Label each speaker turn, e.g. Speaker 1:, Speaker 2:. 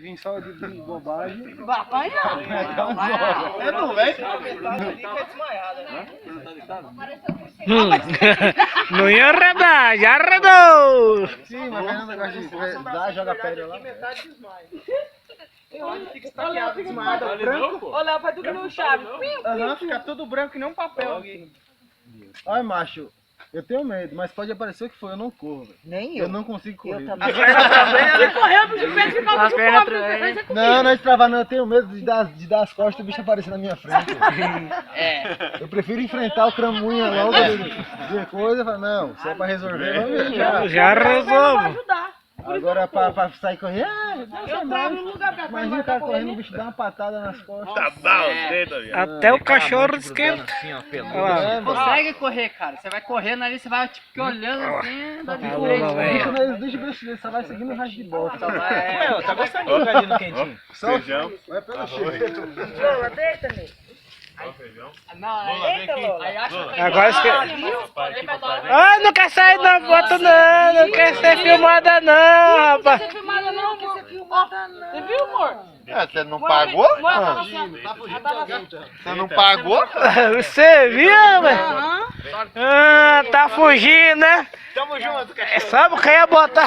Speaker 1: Vim só de bobagem.
Speaker 2: Vai apanhar.
Speaker 1: É não, velho?
Speaker 3: Não ia arredar, já arredou.
Speaker 1: Sim, mas vem um negócio de dar, joga pedra lá.
Speaker 2: Olha, fica branco. Olha, vai tudo no chave.
Speaker 1: Aham, fica tudo branco que nem um papel aqui. Olha, macho, eu tenho medo, mas pode aparecer o que for, eu não corro, velho.
Speaker 2: Nem
Speaker 1: Eu não consigo correr.
Speaker 2: Ele correu pro de pé e ficava de fome.
Speaker 1: Não é de travar não, eu tenho medo de dar as costas e o bicho aparecer na minha frente. Eu prefiro enfrentar o cramunha logo de coisa e falar, não, se é pra resolver, vamos já.
Speaker 3: Já resolvo.
Speaker 1: Agora pra sair correndo,
Speaker 2: Eu travo no lugar pra
Speaker 1: imagina o cara correndo, o bicho dá uma patada nas costas.
Speaker 4: Tá bom, dedo, viado.
Speaker 3: Até o cachorro esquenta. Olha lá.
Speaker 1: É, mano.
Speaker 5: Consegue correr, cara. Você vai correndo ali, você vai tipo, olhando assim, dá de
Speaker 3: Alô,
Speaker 5: frente.
Speaker 3: velho.
Speaker 1: Deixa o bicho, só vai seguindo o resto de bosta.
Speaker 5: Só vai-
Speaker 1: Ué, tá gostando de jogar ali no quentinho?
Speaker 4: Feijão.
Speaker 1: Vai pelo cheiro.
Speaker 2: Lola, deita, nego.
Speaker 5: Não,
Speaker 2: Eita, Lola.
Speaker 5: aí acha que...
Speaker 3: Agora esquenta. Ai, não quer sair da foto não, não quer ser filmada não, rapaz.
Speaker 2: Você filmada não, que você filmada não. Você viu, amor?
Speaker 4: Você não pagou? Você não pagou?
Speaker 3: Você viu, velho? Ah, tá fugindo, né?
Speaker 4: Tamo junto,
Speaker 3: É só porque ia botar.